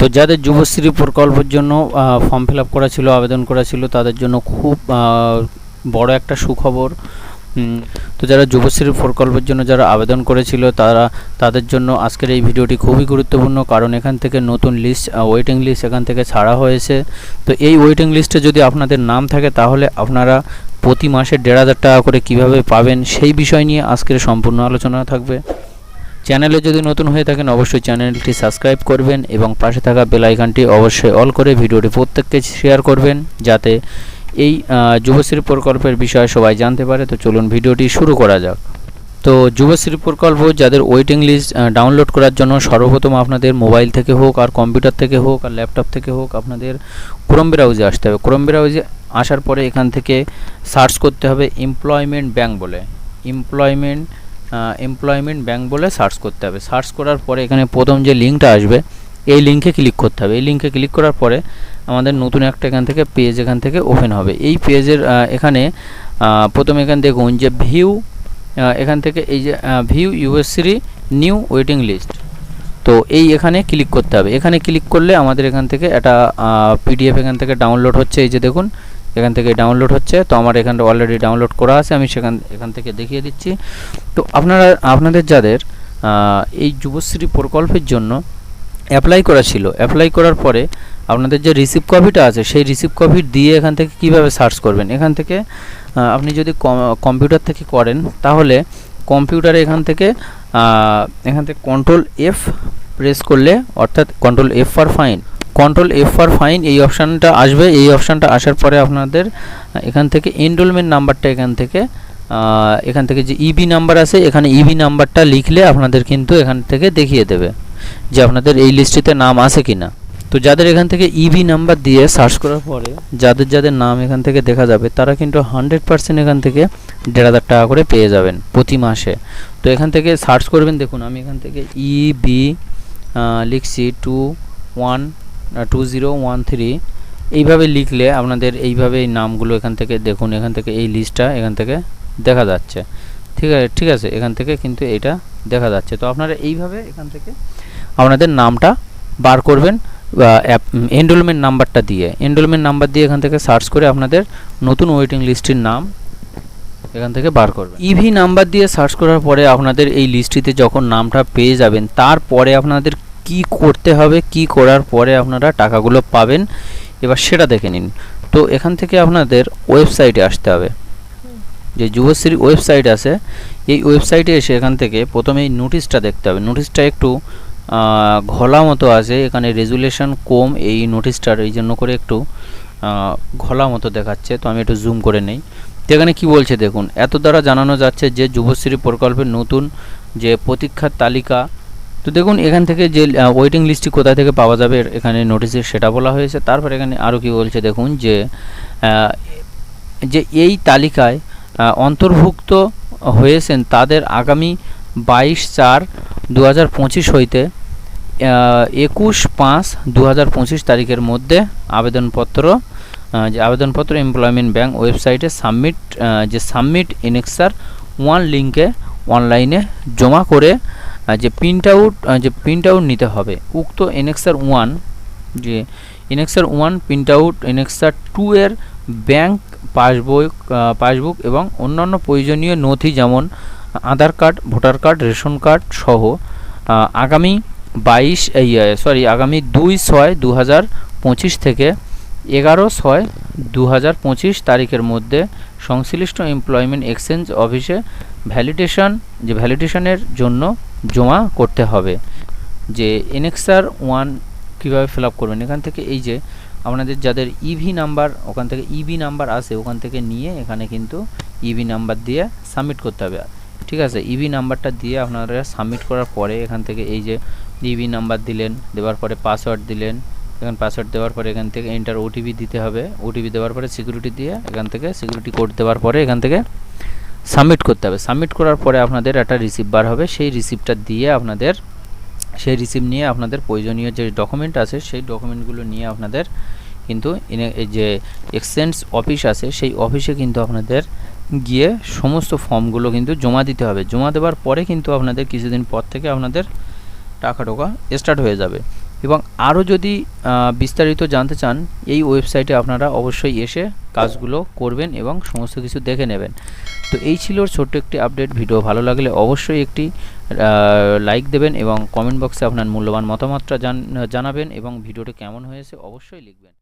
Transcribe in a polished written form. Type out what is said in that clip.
তো যাদের যুবশ্রী প্রকল্পের জন্য ফর্ম ফিল আপ করা ছিল, আবেদন করা ছিল, তাদের জন্য খুব বড় একটা সুখবর। তো যারা যুবশ্রী প্রকল্পের জন্য যারা আবেদন করেছিল তাদের জন্য আজকের এই ভিডিওটি খুবই গুরুত্বপূর্ণ, কারণ এখান থেকে নতুন লিস্ট, ওয়েটিং লিস্ট এখান থেকে ছাড়া হয়েছে। তো এই ওয়েটিং লিস্টে যদি আপনাদের নাম থাকে তাহলে আপনারা প্রতি মাসে 1,500 টাকা করে কীভাবে পাবেন সেই বিষয় নিয়ে আজকের সম্পূর্ণ আলোচনা থাকবে। চ্যানেলে যদি নতুন হয়ে থাকেন অবশ্যই চ্যানেলটি সাবস্ক্রাইব করবেন এবং পাশে থাকা বেল আইকনটি অবশ্যই অল করে ভিডিওটি প্রত্যেককে শেয়ার করবেন, যাতে এই যুবশ্রী প্রকল্পের বিষয়ে সবাই জানতে পারে। তো চলুন ভিডিওটি শুরু করা যাক। তো যুবশ্রী প্রকল্প যাদের ওয়েটিং লিস্ট ডাউনলোড করার জন্য সর্বপ্রথম আপনাদের মোবাইল থেকে হোক আর কম্পিউটার থেকে হোক আর ল্যাপটপ থেকে হোক আপনাদের ক্রোম ব্রাউজে আসতে হবে। ক্রোম ব্রাউজে আসার পরে এখান থেকে সার্চ করতে হবে এমপ্লয়মেন্ট ব্যাংক বলে, এমপ্লয়মেন্ট ব্যাংক বলে সার্চ করতে হবে। সার্চ করার পরে এখানে প্রথম যে লিঙ্কটা আসবে এই লিঙ্কে ক্লিক করতে হবে। এই লিঙ্কে ক্লিক করার পরে আমাদের নতুন একটা এখান থেকে পেজ এখান থেকে ওপেন হবে। এই পেজের এখানে প্রথমে এখানে দেখুন যে ভিউ, এখান থেকে এই যে view Yuvashree new waiting list, তো এই এখানে ক্লিক করতে হবে। এখানে ক্লিক করলে আমাদের এখান থেকে একটা পিডিএফ এখান থেকে ডাউনলোড হচ্ছে। এই যে দেখুন এখান থেকে ডাউনলোড হচ্ছে। তো আমার এখানে অলরেডি ডাউনলোড করা আছে, আমি এখান থেকে দেখিয়ে দিচ্ছি। তো আপনাদের যাদের এই যুবশ্রী প্রকল্পের জন্য অ্যাপ্লাই করা ছিল, অ্যাপ্লাই করার পরে আপনাদের যে রিসিভ কপিটা আছে সেই রিসিভ কপি দিয়ে এখান থেকে কিভাবে সার্চ করবেন, এখান থেকে আপনি যদি কম্পিউটার থেকে করেন তাহলে কম্পিউটারে এখান থেকে কন্ট্রোল এফ প্রেস করলে, অর্থাৎ কন্ট্রোল এফ ফর ফাইন এই অপশানটা আসবে। এই অপশানটা আসার পরে আপনাদের এখান থেকে এনরোলমেন্ট নাম্বারটা এখান থেকে যে ইবি নাম্বার আছে এখানে ইবি নাম্বারটা লিখলে আপনাদের কিন্তু এখান থেকে দেখিয়ে দেবে যে আপনাদের এই লিস্টটিতে নাম আছে কিনা। তো যাদের এখান থেকে ইবি নাম্বার দিয়ে সার্চ করার পরে যাদের নাম এখান থেকে দেখা যাবে তারা কিন্তু 100% এখান থেকে 1,500 টাকা করে পেয়ে যাবেন প্রতি মাসে। তো এখান থেকে সার্চ করবেন, দেখুন আমি এখান থেকে ইবি লিখছি 2013 এইভাবে লিখলে আপনাদের এইভাবে এই নামগুলো এখান থেকে দেখুন, এখান থেকে এই লিস্টটা এখান থেকে দেখা যাচ্ছে। ঠিক আছে এখান থেকে কিন্তু এটা দেখা যাচ্ছে। তো আপনারা এইভাবে এখান থেকে আপনাদের নামটা বার করবেন এনরোলমেন্ট নাম্বারটা দিয়ে। এনরোলমেন্ট নাম্বার দিয়ে এখান থেকে সার্চ করে আপনাদের নতুন ওয়েটিং লিস্টের নাম এখান থেকে বার করবেন। ইভি নাম্বার দিয়ে সার্চ করার পরে আপনাদের এই লিস্টটিতে যখন নামটা পেয়ে যাবেন তারপরে আপনাদের কি করতে হবে, কি করার পরে আপনারা টাকাগুলো পাবেন এবার সেটা দেখে নিন। তো এখান থেকে আপনাদের ওয়েবসাইটে আসতে হবে, যে যুবশ্রী ওয়েবসাইট আছে এই ওয়েবসাইটে এসে এখান থেকে প্রথমে এই নোটিশটা দেখতে হবে। নোটিশটা একটু ঘোলা মতো আছে, এখানে রেজুলেশন কম এই নোটিশটার, এই জন্য করে একটু ঘোলা মতো দেখাচ্ছে। তো আমি একটু জুম করে নেই। তো এখানে কী বলছে দেখুন, এত দ্বারা জানানো যাচ্ছে যে যুবশ্রী প্রকল্পের নতুন যে প্রতীক্ষার তালিকা। তো দেখুন এখান থেকে যে ওয়েটিং লিস্টটি কোথা থেকে পাওয়া যাবে এখানে নোটিশে সেটা বলা হয়েছে। তারপর এখানে আরও কী বলছে দেখুন যে এই তালিকায় অন্তর্ভুক্ত হয়েছেন তাদের আগামী 22/4/2025 হইতে 21/5/2025 তারিখের মধ্যে আবেদনপত্র এমপ্লয়মেন্ট ব্যাংক ওয়েবসাইটে সাবমিট এনেক্সার 1 লিঙ্কে অনলাইনে জমা করে যে প্রিন্ট আউট নিতে হবে। উক্ত এনেক্সার 1 প্রিন্ট আউট এনেক্সার 2 এর ব্যাংক পাসবুক এবং অন্যান্য প্রয়োজনীয় নথি যেমন Aadhaar card, voter card, ration card সহ আগামী 2/6/2025 থেকে 11/6/2025 তারিখের মধ্যে সংশ্লিষ্ট এমপ্লয়মেন্ট এক্সচেঞ্জ অফিসে ভ্যালিডেশনের জন্য জমা করতে হবে। যে এনেক্সার 1 কীভাবে ফিল আপ করবেন, এখান থেকে এই যে আপনাদের যাদের ইভি নাম্বার ওখান থেকে ইবি নাম্বার আছে ওখান থেকে নিয়ে এখানে কিন্তু ইবি নাম্বার দিয়ে সাবমিট করতে হবে। ঠিক আছে, ইবি নাম্বারটা দিয়ে আপনারা সাবমিট করার পরে এখান থেকে এই যে ইবি নাম্বার দিলেন, দেওয়ার পরে পাসওয়ার্ড দিলেন, এখানে পাসওয়ার্ড দেওয়ার পরে এখান থেকে এন্টার ওটিপি দিতে হবে। ওটিপি দেওয়ার পরে সিকিউরিটি দিয়ে এখান থেকে সিকিউরিটি কোড দেওয়ার পরে এখান থেকে সাবমিট করতে হবে। সাবমিট করার পরে আপনাদের একটা রিসিপ্ট বার হবে। সেই রিসিপ্টটা দিয়ে সেই রিসিপ্ট নিয়ে আপনাদের প্রয়োজনীয় যে ডকুমেন্ট আছে সেই ডকুমেন্টগুলো নিয়ে আপনাদের কিন্তু যে এক্সচেঞ্জ অফিস আছে সেই অফিসে কিন্তু আপনাদের গিয়ে সমস্ত ফর্মগুলো কিন্তু জমা দিতে হবে। জমা দেওয়ার পরে কিন্তু আপনাদের কিছুদিন পর থেকে আপনাদের টাকা স্টার্ট হয়ে যাবে। এবং আরও যদি বিস্তারিত জানতে চান এই ওয়েবসাইটে আপনারা অবশ্যই এসে কাজগুলো করবেন এবং সমস্ত কিছু দেখে নেবেন। তো এই ছিল ছোট্ট একটি আপডেট। ভিডিও ভালো লাগলে অবশ্যই একটি লাইক দেবেন এবং কমেন্ট বক্সে আপনার মূল্যবান মতামতটা জানাবেন এবং ভিডিওটি কেমন হয়েছে অবশ্যই লিখবেন।